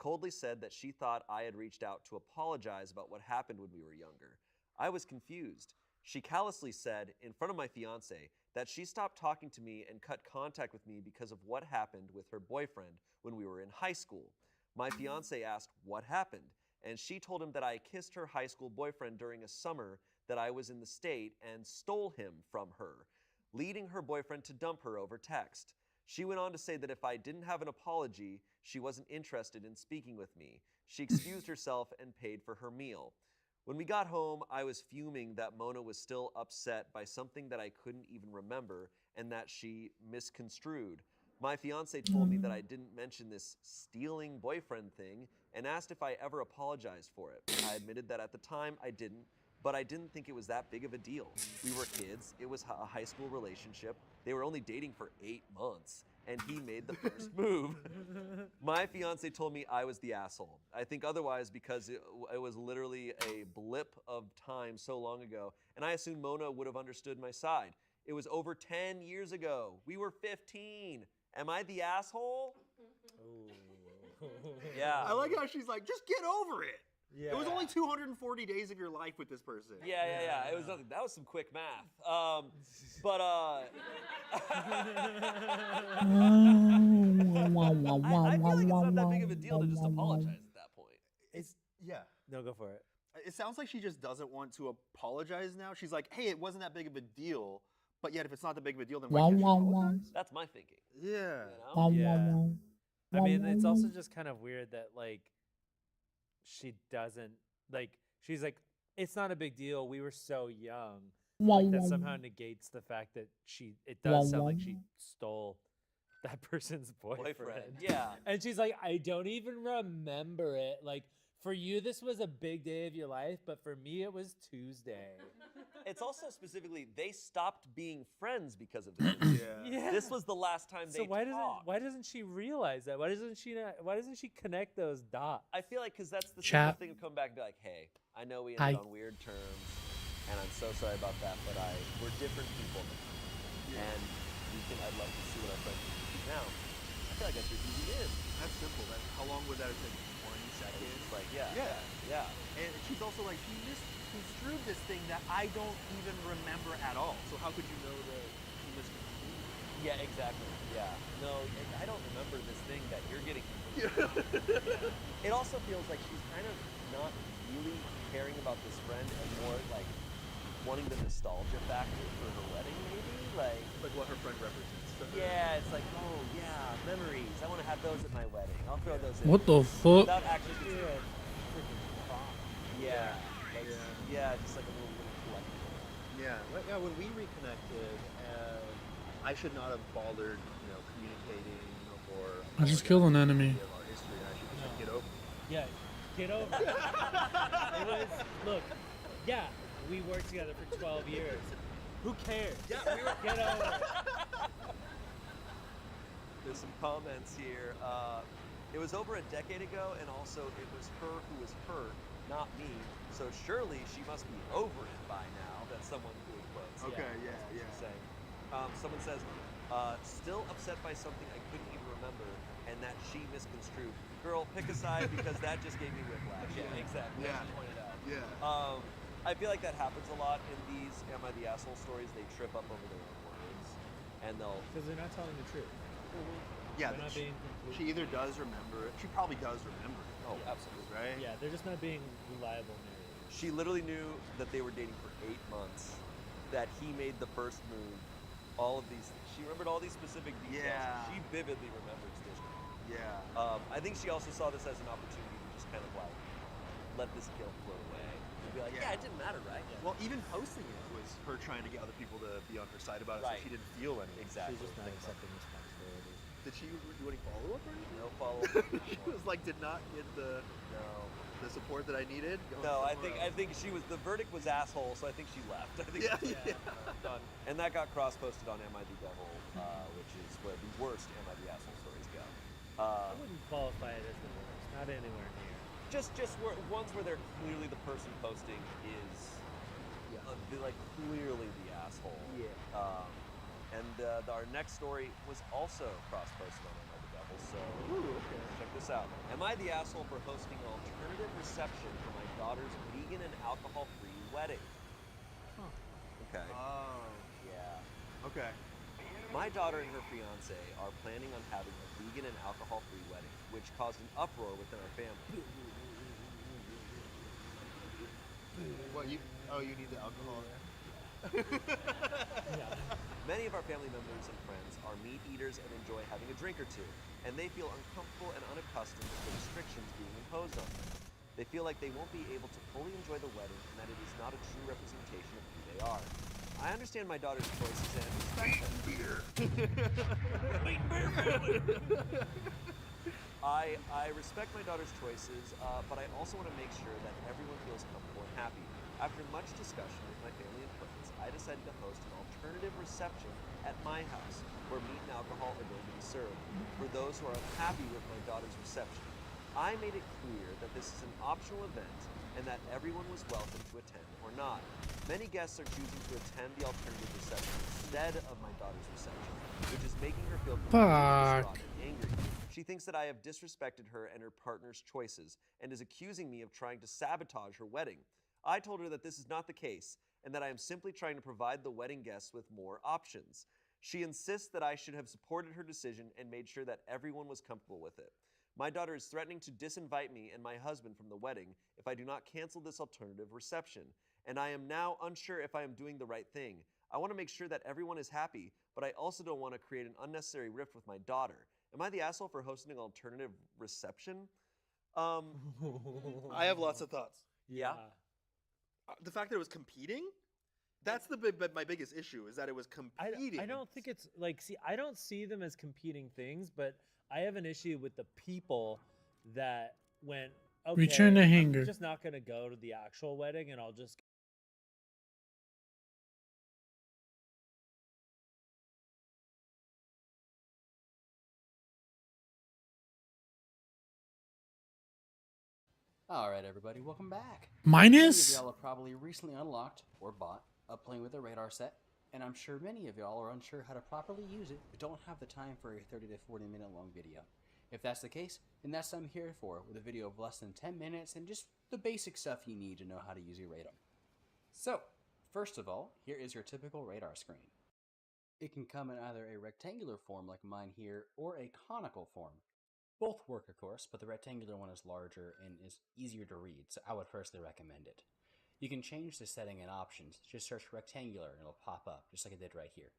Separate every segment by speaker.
Speaker 1: coldly said that she thought I had reached out to apologize about what happened when we were younger. I was confused. She callously said, in front of my fiance, that she stopped talking to me and cut contact with me because of what happened with her boyfriend when we were in high school. My fiance asked what happened, and she told him that I kissed her high school boyfriend during a summer that I was in the state and stole him from her, leading her boyfriend to dump her over text. She went on to say that if I didn't have an apology, she wasn't interested in speaking with me. She excused herself and paid for her meal. When we got home, I was fuming that Mona was still upset by something that I couldn't even remember and that she misconstrued. My fiance told me that I didn't mention this stealing boyfriend thing and asked if I ever apologized for it. I admitted that at the time I didn't, but I didn't think it was that big of a deal. We were kids, it was a high school relationship, they were only dating for 8 months, and he made the first move. My fiance told me I was the asshole. I think otherwise because it was literally a blip of time so long ago, and I assumed Mona would have understood my side. It was over 10 years ago. We were 15. Am I the asshole? Yeah.
Speaker 2: I like how she's like, just get over it.
Speaker 3: Yeah.
Speaker 2: It was only 240 days of your life with this person.
Speaker 1: Yeah. It was nothing. That was some quick math. I feel like it's not that big of a deal to just apologize at that point.
Speaker 2: Yeah.
Speaker 3: No, go for it.
Speaker 2: It sounds like she just doesn't want to apologize now. She's like, hey, it wasn't that big of a deal. But yet, if it's not that big of a deal, then why can't she apologize?
Speaker 1: That's my thinking.
Speaker 2: Yeah.
Speaker 1: You know?
Speaker 3: Yeah. I mean, it's also just kind of weird that, like, she doesn't, like, she's like, it's not a big deal. We were so young. Like, that somehow negates the fact that it does sound like she stole that person's boyfriend.
Speaker 1: Yeah.
Speaker 3: And she's like, I don't even remember it. Like, for you, this was a big day of your life, but for me, it was Tuesday.
Speaker 1: It's also specifically, they stopped being friends because of this.
Speaker 3: Yeah.
Speaker 1: This was the last time they talked.
Speaker 3: Why doesn't she realize that? Why doesn't she connect those dots?
Speaker 1: I feel like because that's the simple thing to come back and be like, hey, I know we ended on weird terms, and I'm so sorry about that, but we're different people now. And I'd love to see what our friendship can do now. I feel like that's your easy in.
Speaker 2: That's simple. How long would that have taken? 20 seconds?
Speaker 1: It's like, yeah.
Speaker 2: And she's also like, she misconstrued this thing that I don't even remember at all. So how could you know that she misconstrued?
Speaker 1: Yeah, exactly. Yeah. No, I don't remember this thing that you're getting. It also feels like she's kind of not really caring about this friend and more like wanting the nostalgia factor for her wedding, maybe? Like
Speaker 2: what her friend represents to her.
Speaker 1: Yeah, it's like, oh yeah, memories. I want to have those at my wedding. I'll throw those in.
Speaker 4: What the fuck?
Speaker 1: Without actually considering freaking pop. Yeah. Just like a little collectible.
Speaker 2: Yeah, when we reconnected, I should not have bothered, communicating or.
Speaker 4: I just killed an enemy.
Speaker 2: Of our history. I should just get over it.
Speaker 3: Yeah, get over it. It was, look, yeah, we worked together for 12 years. Who cares?
Speaker 2: Yeah,
Speaker 3: Get over it.
Speaker 1: There's some comments here. It was over a decade ago, and also it was her who was hurt, not me. So surely she must be over it by now. That's someone who quotes.
Speaker 2: Okay,
Speaker 1: yeah. She's saying. Someone says, still upset by something I couldn't even remember, and that she misconstrued. Girl, pick a side because that just gave me whiplash. Yeah, exactly.
Speaker 2: Yeah.
Speaker 1: As you pointed out.
Speaker 2: Yeah.
Speaker 1: I feel like that happens a lot in these Am I the Asshole stories. They trip up over their own words, and they'll.
Speaker 3: Because they're not telling the truth.
Speaker 2: Yeah,
Speaker 3: They're not being complete.
Speaker 2: she either does remember it. She probably does remember it.
Speaker 1: Oh, absolutely.
Speaker 2: Right?
Speaker 3: Yeah, they're just not being reliable narrators.
Speaker 1: She literally knew that they were dating for 8 months, that he made the first move, all of these. She remembered all these specific details.
Speaker 2: Yeah.
Speaker 1: She vividly remembers this.
Speaker 2: Yeah.
Speaker 1: I think she also saw this as an opportunity to just kind of like let this guilt float away. And be like, yeah, it didn't matter, right? Yeah.
Speaker 2: Well, even posting it was her trying to get other people to be on her side about it,
Speaker 1: Right.
Speaker 2: so she didn't feel anything.
Speaker 1: Exactly.
Speaker 3: She's just not accepting responsibility.
Speaker 2: Did she do any follow-up or anything?
Speaker 1: No follow-up.
Speaker 2: She was like, did not get the support that I needed.
Speaker 1: No, I think she was. The verdict was asshole, so I think she left. I think done. And that got cross-posted on Am I the Devil, which is where the worst Am I the Asshole stories go.
Speaker 3: I wouldn't qualify it as the worst. Not anywhere near.
Speaker 1: Just ones where they're clearly the person posting is like clearly the asshole.
Speaker 3: Yeah.
Speaker 1: And our next story was also cross-posted on Am I the Devil. Also,
Speaker 2: Ooh, okay.
Speaker 1: check this out. Am I the asshole for hosting an alternative reception for my daughter's vegan and alcohol-free wedding?
Speaker 3: Huh.
Speaker 1: Okay.
Speaker 2: Oh,
Speaker 1: Yeah.
Speaker 2: okay.
Speaker 1: My daughter and her fiance are planning on having a vegan and alcohol-free wedding, which caused an uproar within our family.
Speaker 2: What you? Oh, you need the alcohol.
Speaker 3: Yeah.
Speaker 1: Many of our family members and friends are meat eaters and enjoy having a drink or two, and they feel uncomfortable and unaccustomed to the restrictions being imposed on them. They feel like they won't be able to fully enjoy the wedding and that it is not a true representation of who they are. I understand my daughter's choices and respect them. I respect my daughter's choices, but I also want to make sure that everyone feels comfortable and happy. After much discussion with my family and friends, I decided to host an alternative reception at my house where meat and alcohol are going to be served for those who are unhappy with my daughter's reception. I made it clear that this is an optional event and that everyone was welcome to attend or not. Many guests are choosing to attend the alternative reception instead of my daughter's reception, which is making her feel completely distraught and angry. She thinks that I have disrespected her and her partner's choices and is accusing me of trying to sabotage her wedding. I told her that this is not the case and that I am simply trying to provide the wedding guests with more options. She insists that I should have supported her decision and made sure that everyone was comfortable with it. My daughter is threatening to disinvite me and my husband from the wedding if I do not cancel this alternative reception, and I am now unsure if I am doing the right thing. I want to make sure that everyone is happy, but I also don't want to create an unnecessary rift with my daughter. Am I the asshole for hosting an alternative reception?
Speaker 2: I have lots of thoughts.
Speaker 1: Yeah.
Speaker 2: The fact that it was competing, that's my biggest issue is that it was competing.
Speaker 3: I don't think it's like, see, I don't see them as competing things, but I have an issue with the people that went, okay,
Speaker 4: Return to hanger.
Speaker 3: I'm just not going to go to the actual wedding and I'll just.
Speaker 5: Alright everybody, welcome back.
Speaker 4: Minus?
Speaker 5: Many of y'all have probably recently unlocked, or bought, a Playing with a Radar set, and I'm sure many of y'all are unsure how to properly use it, but don't have the time for a 30 to 40 minute long video. If that's the case, then that's what I'm here for, with a video of less than 10 minutes and just the basic stuff you need to know how to use your radar. So, first of all, here is your typical radar screen. It can come in either a rectangular form like mine here, or a conical form. Both work, of course, but the rectangular one is larger and is easier to read, so I would personally recommend it. You can change the setting and options. Just search rectangular and it'll pop up, just like it did right here.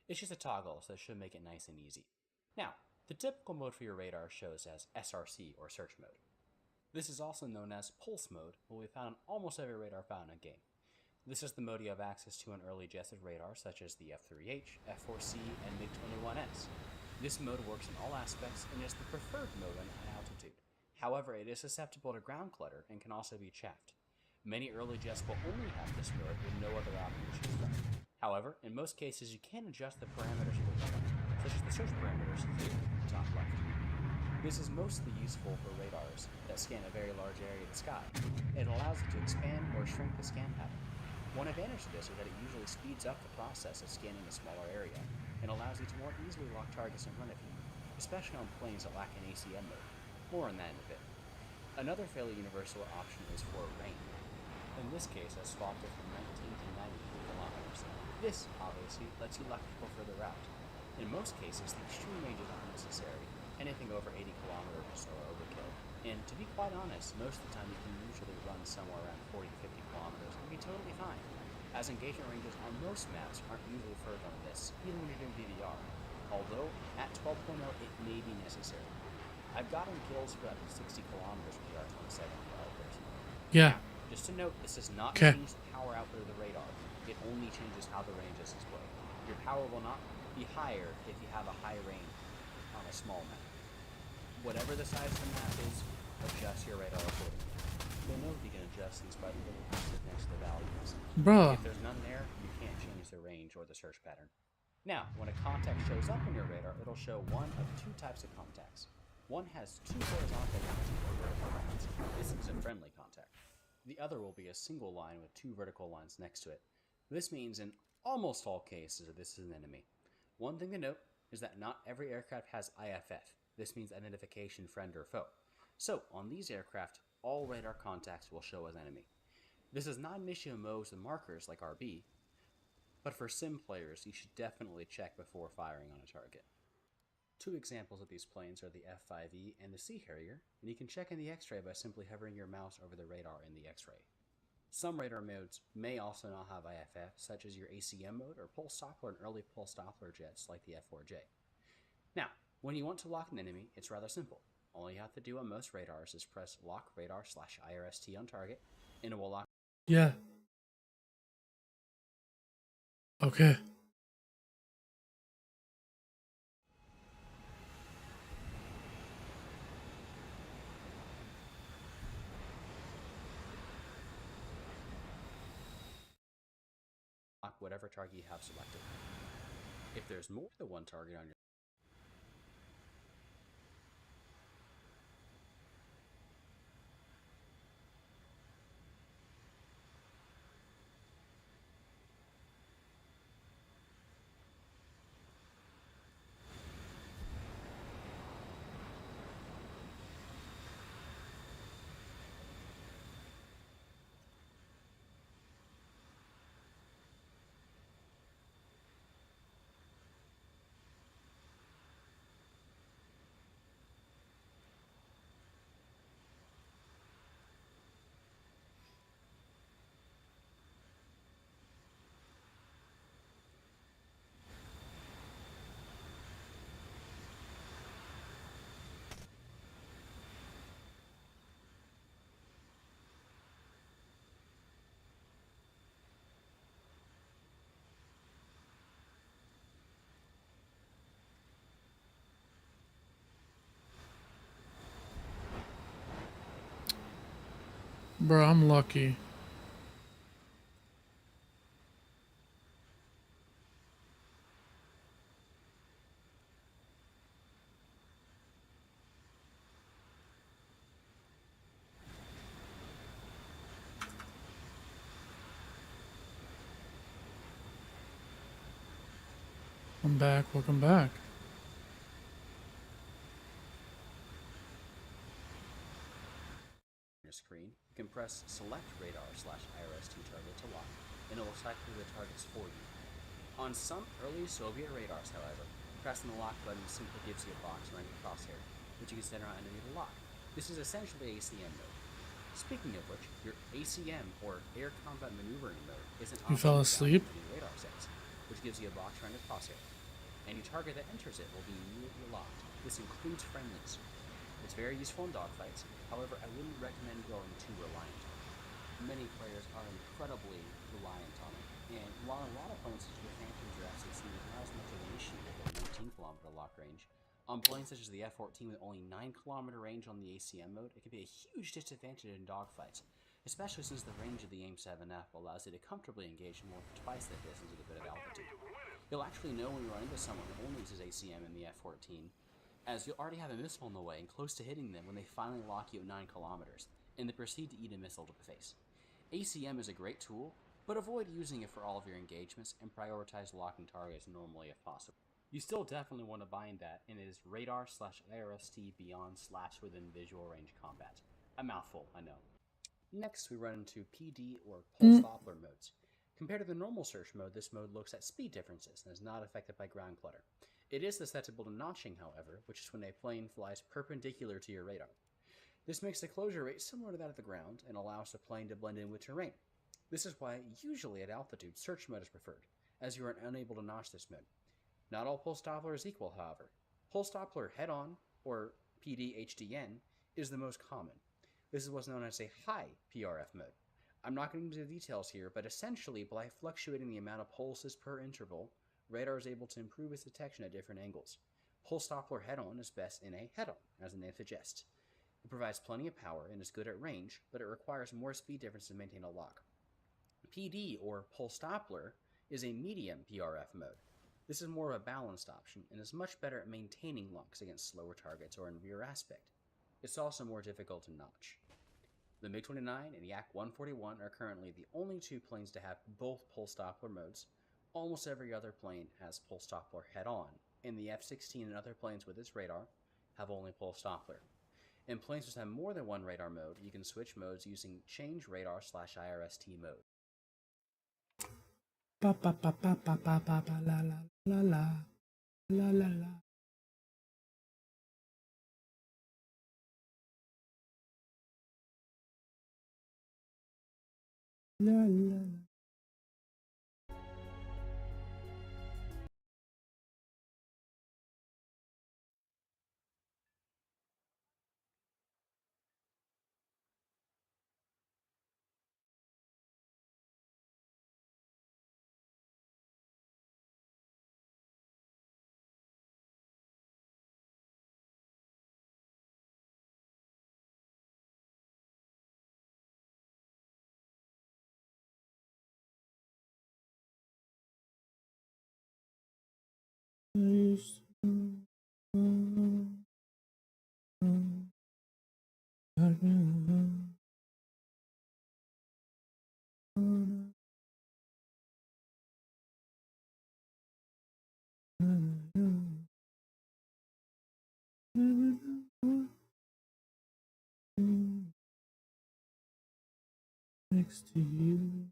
Speaker 5: It's just a toggle, so it should make it nice and easy. Now, the typical mode for your radar shows as SRC, or search mode. This is also known as pulse mode, will be found on almost every radar found in a game. This is the mode you have access to on early jetted radar, such as the F3H, F4C, and MiG-21S. This mode works in all aspects and is the preferred mode on high altitude. However, it is susceptible to ground clutter and can also be chaffed. Many early jets will only have this mode with no other option to choose from. However, in most cases you can adjust the parameters of the radar, such as the search parameters here in the top left. This is mostly useful for radars that scan a very large area of the sky. It allows you to expand or shrink the scan pattern. One advantage to this is that it usually speeds up the process of scanning a smaller area, and allows you to more easily lock targets in front of you, especially on planes that lack an ACM mode. More on that in a bit. Another fairly universal option is for range. In this case, I swapped it from 19 to 90 kilometers. This, obviously, lets you lock people further out. In most cases, the extreme range is unnecessary. Anything over 80 kilometers are overkill. And to be quite honest, most of the time you can usually run somewhere around 40 to 50 kilometers and be totally fine, as engagement ranges on most maps aren't usually further than this, even when you're doing VVR, although at 12.0 it may be necessary. I've gotten kills for up to 60 kilometers with the R27 personally.
Speaker 4: Yeah.
Speaker 5: Just to note, this does not
Speaker 4: 'Kay.
Speaker 5: change the power output of the radar, it only changes how the range is displayed. Your power will not be higher if you have a high range on a small map. Whatever the size of the map is, adjust your radar accordingly. You'll note you can adjust these by the little pieces next to the values.
Speaker 4: Bruh.
Speaker 5: If there's none there, you can't change the range or the search pattern. Now, when a contact shows up on your radar, it'll show one of two types of contacts. One has two horizontal lines or vertical lines. This is a friendly contact. The other will be a single line with two vertical lines next to it. This means in almost all cases that this is an enemy. One thing to note is that not every aircraft has IFF. This means identification friend or foe. So, on these aircraft, all radar contacts will show as enemy. This is not an issue in modes with markers like RB, but for sim players, you should definitely check before firing on a target. Two examples of these planes are the F-5E and the Sea Harrier, and you can check in the X-ray by simply hovering your mouse over the radar in the X-ray. Some radar modes may also not have IFF, such as your ACM mode or pulse Doppler and early pulse Doppler jets like the F4J. Now, when you want to lock an enemy, it's rather simple. All you have to do on most radars is press lock radar /IRST on target, and it will lock.
Speaker 4: Yeah. Okay.
Speaker 5: Whatever target you have selected. If there's more than one target on your
Speaker 4: Bro, I'm lucky. I'm back. Welcome back.
Speaker 5: screen, you can press select radar /IRST target to lock, and it will cycle the targets for you. On some early Soviet radars, however, pressing the lock button simply gives you a box around your crosshair, which you can center on underneath the lock. This is essentially ACM mode. Speaking of which, your ACM, or Air Combat Maneuvering Mode, is an
Speaker 4: You fell asleep?
Speaker 5: in radar sets, which gives you a box around your crosshair. Any target that enters it will be immediately locked. This includes friendlies. It's very useful in dogfights, however, I wouldn't recommend growing too reliant on it. Many players are incredibly reliant on it, and while a lot of opponents such as the Phantoms or F-16 is not as much of an issue with their 19-kilometer lock range, on planes such as the F-14 with only 9-kilometer range on the ACM mode, it can be a huge disadvantage in dogfights, especially since the range of the AIM-7F allows you to comfortably engage more than twice that distance at a bit of altitude. You'll actually know when you run into someone who only uses ACM in the F-14, as you'll already have a missile in the way and close to hitting them when they finally lock you at 9 kilometers, and they proceed to eat a missile to the face. ACM is a great tool, but avoid using it for all of your engagements and prioritize locking targets normally if possible. You still definitely want to bind that, and it is radar /IRST beyond /within visual range combat. A mouthful, I know. Next, we run into PD or pulse Doppler modes. Compared to the normal search mode, this mode looks at speed differences and is not affected by ground clutter. It is susceptible to notching, however, which is when a plane flies perpendicular to your radar. This makes the closure rate similar to that of the ground and allows the plane to blend in with terrain. This is why, usually at altitude, search mode is preferred, as you are unable to notch this mode. Not all pulse Doppler is equal, however. Pulse Doppler head-on, or PD-HDN, is the most common. This is what's known as a high PRF mode. I'm not going into the details here, but essentially, by fluctuating the amount of pulses per interval, radar is able to improve its detection at different angles. Pulse Doppler head-on is best in a head-on, as the name suggests. It provides plenty of power and is good at range, but it requires more speed difference to maintain a lock. PD, or Pulse Doppler, is a medium PRF mode. This is more of a balanced option and is much better at maintaining locks against slower targets or in rear aspect. It's also more difficult to notch. The MiG-29 and Yak-141 are currently the only two planes to have both Pulse Doppler modes. Almost every other plane has Pulse Doppler head-on, and the F-16 and other planes with its radar have only pulse Doppler. In planes which have more than one radar mode, you can switch modes using change radar/IRST mode.
Speaker 4: Ba ba ba ba ba ba ba ba la la la la la la la. La la la. Next to you.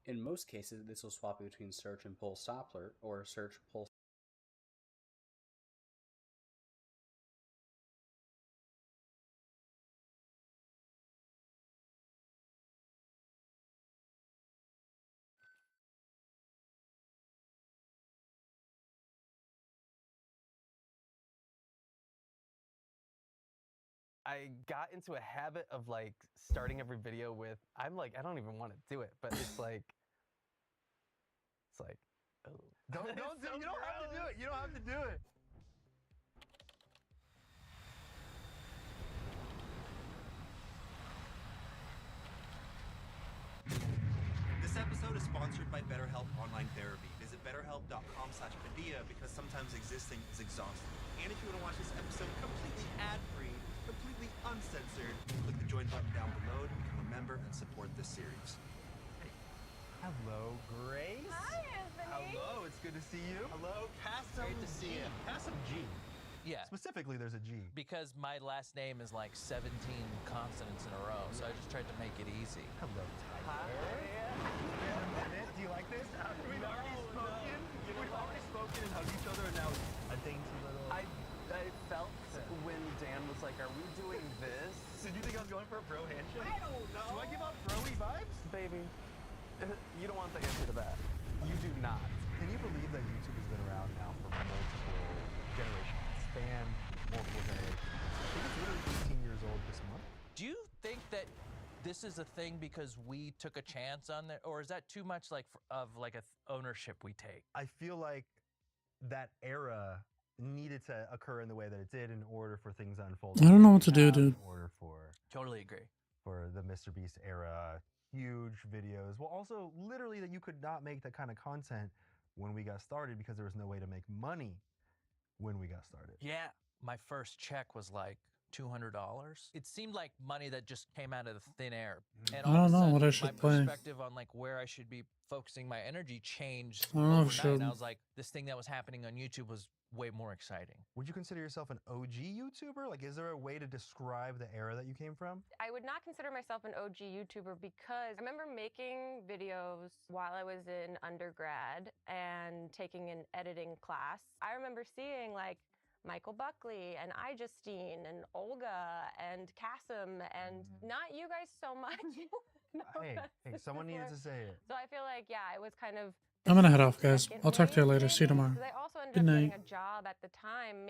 Speaker 5: In most cases, this will swap between search and pulse Doppler, or search pulse.
Speaker 6: I got into a habit of like starting every video with, I don't even want to do it, but it's like, oh.
Speaker 2: Don't do it. You don't have to do it. You don't have to do it.
Speaker 7: This episode is sponsored by BetterHelp Online Therapy. Visit betterhelp.com/Padilla because sometimes existing is exhausting. And if you want to watch this episode completely ad-free, completely uncensored, click the join button down below to become a member and support this series.
Speaker 6: Hello, Grace.
Speaker 8: Hi, Anthony.
Speaker 2: Hello, it's good to see you.
Speaker 7: Hello, Cassim.
Speaker 2: Great to see you.
Speaker 7: Cassim G.
Speaker 9: Yeah,
Speaker 2: Specifically, there's a G.
Speaker 9: because my last name is like 17 consonants in a row, so I just tried to make it easy.
Speaker 2: Hello, Tiger. It's been a minute. Do you like this? We've already spoken. We've already spoken and hugged each other, and now a dainty little.
Speaker 6: I felt when Dan was like, are we doing this?
Speaker 2: Did you think I was going for a bro handshake?
Speaker 7: I don't know.
Speaker 2: Do I give off bro-y vibes?
Speaker 6: Baby, you don't want the answer to that. You do not.
Speaker 2: Can you believe that YouTube has been around now for multiple generations? Spanned multiple generations. I think it's literally 18 years old this month.
Speaker 9: Do you think that this is a thing because we took a chance on it, or is that too much like of like a ownership we take?
Speaker 2: I feel like that era needed to occur in the way that it did in order for things to unfold.
Speaker 4: I don't know what to do, dude.
Speaker 2: In order for
Speaker 9: Totally agree.
Speaker 2: the Mr. Beast era, huge videos. Well, also literally that you could not make that kind of content when we got started because there was no way to make money when we got started.
Speaker 9: Yeah, my first check was like $200. It seemed like money that just came out of the thin air. And
Speaker 4: I
Speaker 9: all of
Speaker 4: don't
Speaker 9: a
Speaker 4: know what
Speaker 9: sudden,
Speaker 4: I should
Speaker 9: my
Speaker 4: play.
Speaker 9: perspective on like where I should be focusing my energy changed
Speaker 4: I don't know if I
Speaker 9: overnight. And I
Speaker 4: should.
Speaker 9: was like, this thing that was happening on YouTube was way more exciting.
Speaker 2: Would you consider yourself an OG YouTuber? Like, is there a way to describe the era that you came from?
Speaker 8: I would not consider myself an OG YouTuber because I remember making videos while I was in undergrad and taking an editing class. I remember seeing like Michael Buckley and iJustine and Olga and Kasim and not you guys so much. No
Speaker 2: Hey,
Speaker 8: offense
Speaker 2: someone needed
Speaker 8: for-
Speaker 2: to say it.
Speaker 8: So I feel like, yeah, it was kind of.
Speaker 4: I'm gonna head off, guys.
Speaker 8: second
Speaker 4: I'll talk to you
Speaker 8: wave,
Speaker 4: later. See you
Speaker 8: maybe,
Speaker 4: tomorrow.
Speaker 8: 'cause I also ended
Speaker 4: Good
Speaker 8: up getting
Speaker 4: night.
Speaker 8: a job at the time